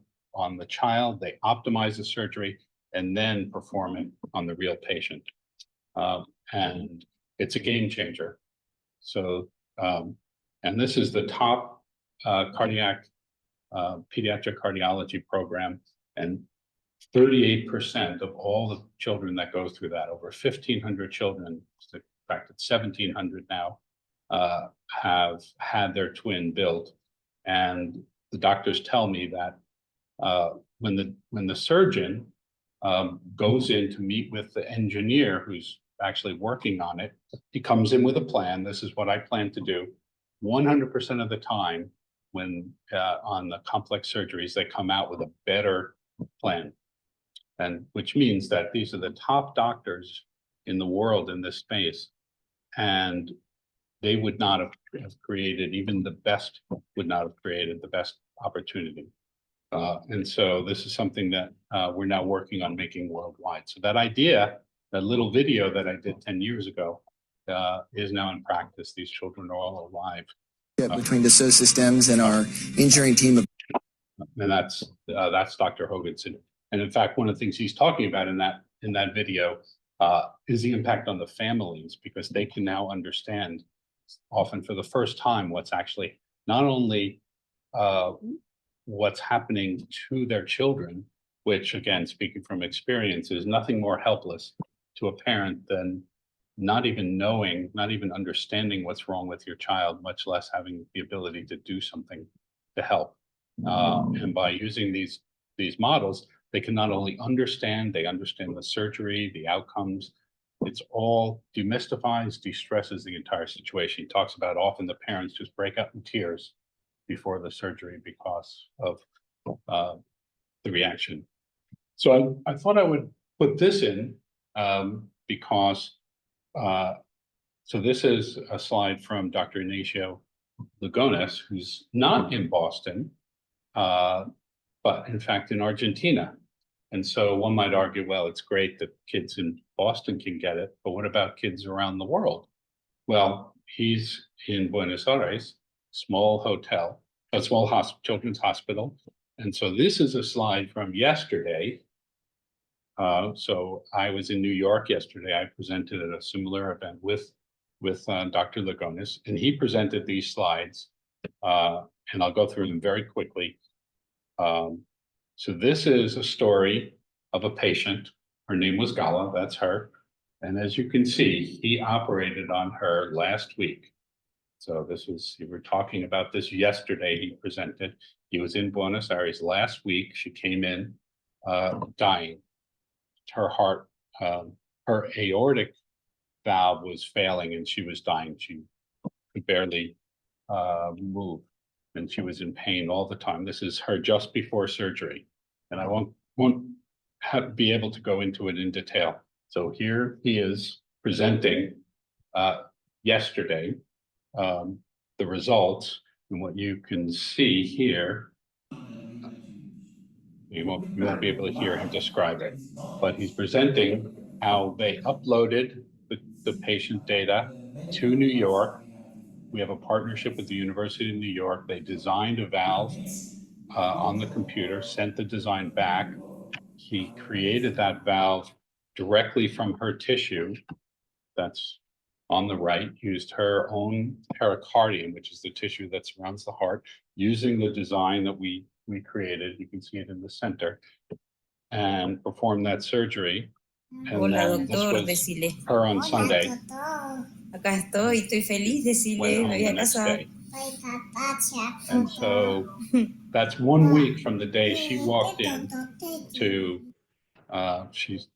child. They optimize the surgery, and then perform it on the real patient. And it's a game changer. So, and this is the top pediatric cardiology program, and 38% of all the children that go through that, over 1,500 children, in fact, it's 1,700 now, have had their twin built. And the doctors tell me that when the surgeon goes in to meet with the engineer who's actually working on it, he comes in with a plan. This is what I plan to do. 100% of the time, when on the complex surgeries, they come out with a better plan. And which means that these are the top doctors in the world in this space. And they would not have created, even the best would not have created the best opportunity. And so this is something that we're now working on making worldwide. So that idea, that little video that I did 10 years ago is now in practice. These children are all alive. Between Dassault Systèmes and our engineering team. And that's Dr. Hoganson. And in fact, one of the things he's talking about in that video is the impact on the families, because they can now understand, often for the first time, what's actually not only what's happening to their children, which, again, speaking from experience, is nothing more helpless to a parent than not even knowing, not even understanding what's wrong with your child, much less having the ability to do something to help. And by using these models, they can not only understand, they understand the surgery, the outcomes. It's all demystifies, de-stresses the entire situation. He talks about often the parents just break out in tears before the surgery because of the reaction. So I thought I would put this in because so this is a slide from Dr. Ignacio Lugones, who's not in Boston, but in fact in Argentina. And so one might argue, well, it's great that kids in Boston can get it, but what about kids around the world? Well, he's in Buenos Aires, small hotel, a small children's hospital. And so this is a slide from yesterday. So I was in New York yesterday. I presented at a similar event with Dr. Lugones, and he presented these slides, and I'll go through them very quickly. So this is a story of a patient. Her name was Gala, that's her. And as you can see, he operated on her last week. So this was, we were talking about this yesterday, he presented. He was in Buenos Aires last week. She came in dying. Her heart, her aortic valve was failing and she was dying. She could barely move and she was in pain all the time. This is her just before surgery. And I won't be able to go into it in detail. So here he is presenting yesterday the results, and what you can see here, you won't be able to hear him describe it, but he's presenting how they uploaded the patient data to New York. We have a partnership with the University of New York. They designed a valve on the computer, sent the design back. He created that valve directly from her tissue. That's on the right, used her own pericardium, which is the tissue that surrounds the heart, using the design that we created. You can see it in the center, and performed that surgery. And Hola, then doctor, this was decile. her on Sunday. Acá estoy feliz, decile, Went me home voy the a next casar. day. And so that's 1 week from the day she walked in to she's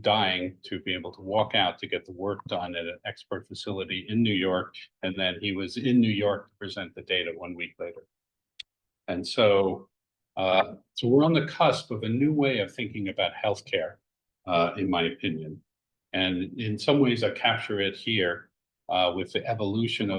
dying to be able to walk out to get the work done at an expert facility in New York. And then he was in New York to present the data 1 week later. And so, so we're on the cusp of a new way of thinking about healthcare, in my opinion. And in some ways I capture it here with the evolution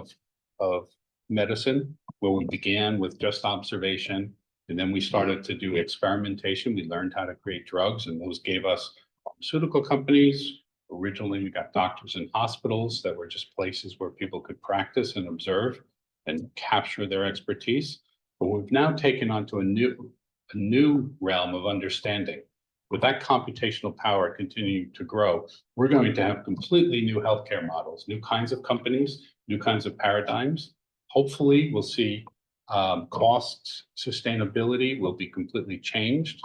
of medicine, where we began with just observation. And then we started to do experimentation. We learned how to create drugs, and those gave us pharmaceutical companies. Originally, we got doctors in hospitals that were just places where people could practice and observe and capture their expertise. But we've now taken on to a new realm of understanding. with that computational power continuing to grow, we're going to have completely new healthcare models, new kinds of companies, new kinds of paradigms. Hopefully, we'll see costs, sustainability will be completely changed.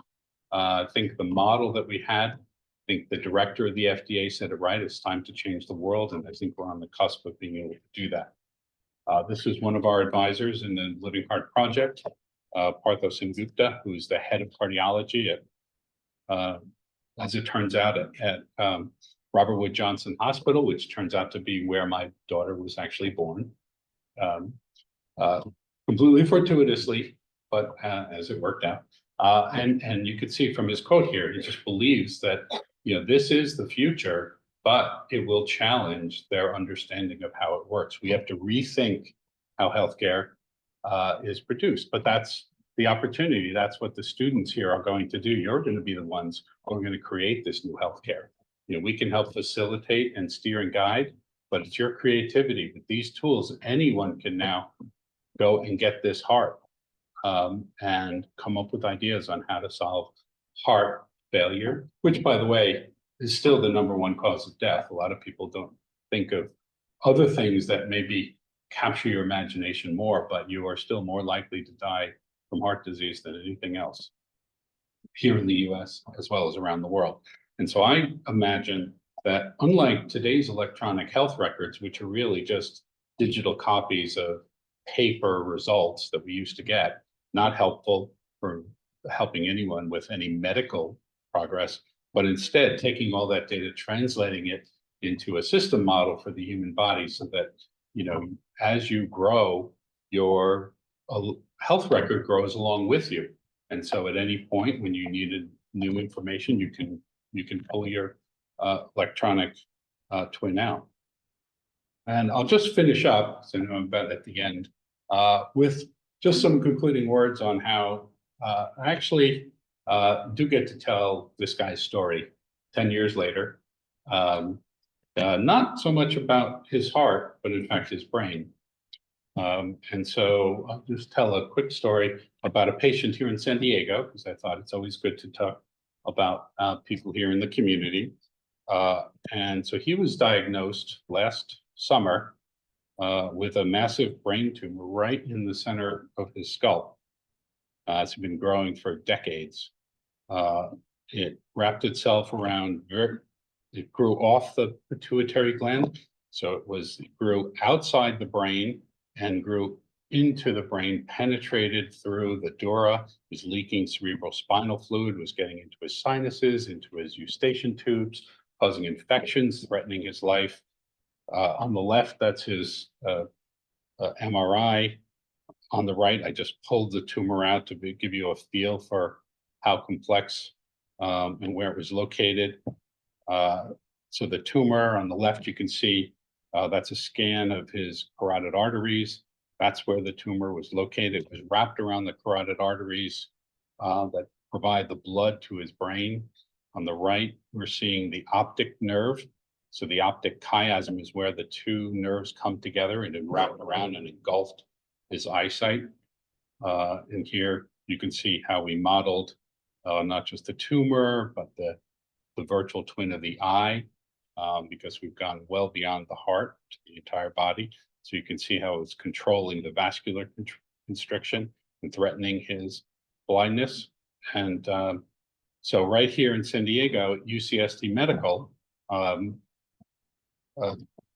I think the model that we had, I think the director of the FDA said it right, it's time to change the world, and I think we're on the cusp of being able to do that. This is one of our advisors in the Living Heart Project, Partho Sengupta, who's the head of cardiology at, as it turns out, at Robert Wood Johnson Hospital, which turns out to be where my daughter was actually born. Completely fortuitously, but as it worked out. And you could see from his quote here, he just believes that, you know, this is the future, but it will challenge their understanding of how it works. We have to rethink how healthcare is produced, but that's the opportunity. That's what the students here are going to do. You're going to be the ones who are going to create this new healthcare. You know, we can help facilitate and steer and guide, but it's your creativity. With these tools, anyone can now go and get this heart and come up with ideas on how to solve heart failure, which, by the way, is still the #1 cause of death. A lot of people don't think of other things that maybe capture your imagination more, but you are still more likely to die from heart disease than anything else here in the US as well as around the world. And so I imagine that unlike today's electronic health records, which are really just digital copies of paper results that we used to get, not helpful for helping anyone with any medical progress, but instead taking all that data, translating it into a system model for the human body so that, you know, as you grow, your health record grows along with you. And so at any point when you needed new information, you can pull your electronic twin out. And I'll just finish up, so I know I'm about at the end, with just some concluding words on how I actually do get to tell this guy's story 10 years later. Not so much about his heart, but in fact his brain. And so I'll just tell a quick story about a patient here in San Diego, because I thought it's always good to talk about people here in the community. And so he was diagnosed last summer with a massive brain tumor right in the center of his skull. It's been growing for decades. It wrapped itself around, it grew off the pituitary gland. So it grew outside the brain and grew into the brain, penetrated through the dura, was leaking cerebral spinal fluid, was getting into his sinuses, into his eustachian tubes, causing infections, threatening his life. On the left, that's his MRI. On the right, I just pulled the tumor out to give you a feel for how complex and where it was located. So the tumor on the left, you can see that's a scan of his carotid arteries. That's where the tumor was located. It was wrapped around the carotid arteries that provide the blood to his brain. On the right, we're seeing the optic nerve. So the optic chiasm is where the two nerves come together and it wrapped around and engulfed his eyesight. And here you can see how we modeled not just the tumor, but the virtual twin of the eye, because we've gone well beyond the heart to the entire body. So you can see how it's controlling the vascular constriction and threatening his blindness. And so right here in San Diego at UCSD Medical,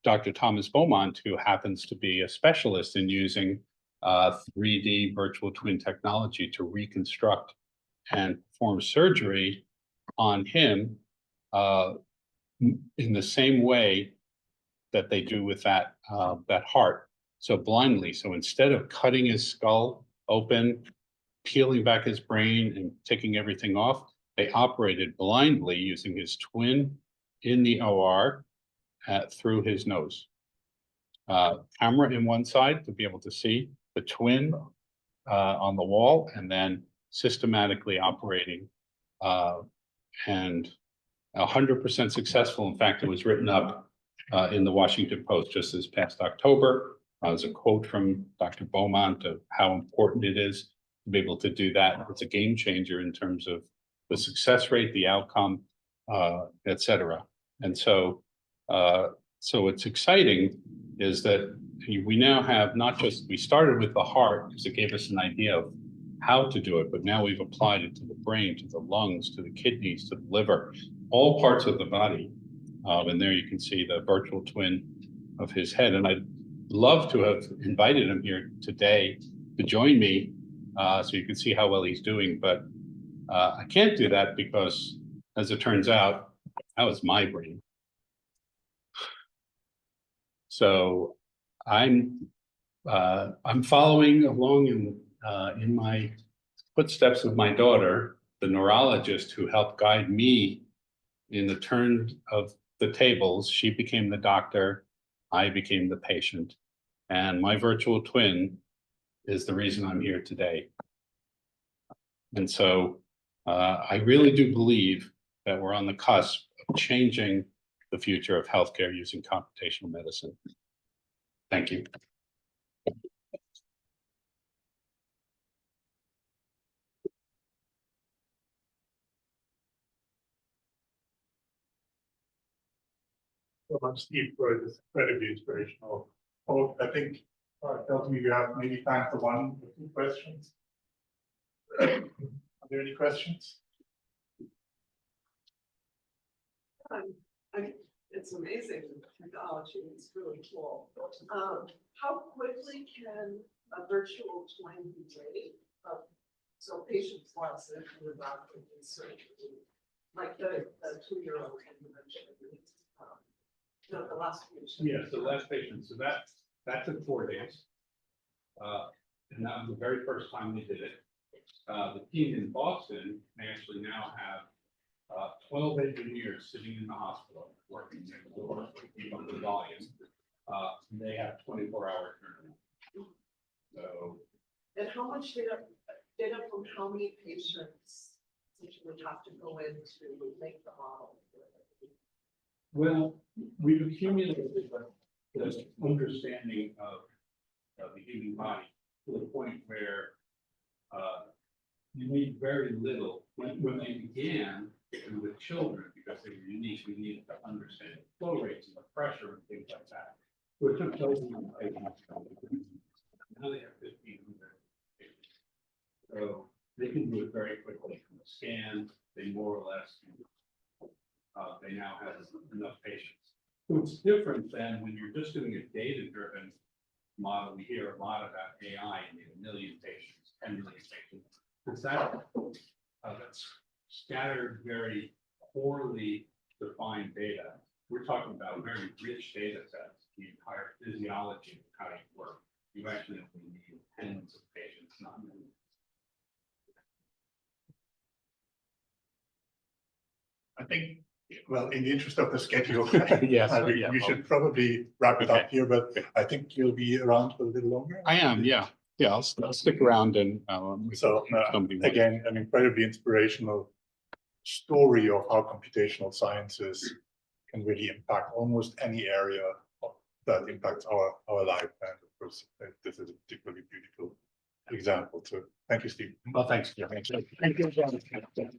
Dr. Thomas Beaumont, who happens to be a specialist in using 3D virtual twin technology to reconstruct and perform surgery on him in the same way that they do with that heart, so blindly. So instead of cutting his skull open, peeling back his brain and taking everything off, they operated blindly using his twin in the OR through his nose. Camera in one side to be able to see the twin on the wall, and then systematically operating and 100% successful. In fact, it was written up in the Washington Post just this past October. There's a quote from Dr. Beaumont of how important it is to be able to do that. It's a game changer in terms of the success rate, the outcome, et cetera. And so, so what's exciting is that we now have not just, we started with the heart because it gave us an idea of how to do it, but now we've applied it to the brain, to the lungs, to the kidneys, to the liver, all parts of the body. And there you can see the virtual twin of his head. And I'd love to have invited him here today to join me so you can see how well he's doing. But I can't do that because, as it turns out, that was my brain. So I'm following along in my footsteps of my daughter, the neurologist who helped guide me in the turn of the tables. She became the doctor, I became the patient, and my virtual twin is the reason I'm here today. And so I really do believe that we're on the cusp of changing the future of healthcare using computational medicine. Thank you. So much, Steve, for this incredibly inspirational talk. I think tells me you have maybe time for one or two questions. Are there any questions? It's amazing technology. It's really cool. How quickly can a virtual twin be made? So patients want to the doctor in surgery, like the 2-year-old you mentioned. No, the last patient. Yeah, so last patient. So that took 4 days. And that was the very first time we did it. The team in Boston actually now have 12 engineers sitting in the hospital working next door to keep up the volume. They have 24-hour turnaround. So. And how much data from how many patients did you would have to go in to make the model? Well, we've accumulated the understanding of the human body to the point where you need very little. When they began with children, because they were unique, we needed to understand the flow rates and the pressure and things like that. So it took children on patients. Now they have 1,500 patients. So they can do it very quickly from a scan. They more or less they now have enough patients. So it's different than when you're just doing a data-driven model. We hear a lot about AI and 1 million patients, 10 million patients. Because that's scattered, very poorly defined data. We're talking about very rich data sets, the entire physiology of how you work. You actually need tens of patients, not millions. I think, well, in the interest of the schedule, Yes, we should probably wrap it up here, but I think you'll be around for a little longer. I am, yeah. Yeah, I'll stick around and So again, an incredibly inspirational story of how computational sciences can really impact almost any area that impacts our life. And of course, this is a particularly beautiful example. So thank you, Steve. Well, thanks. Yeah, thanks. Thank you.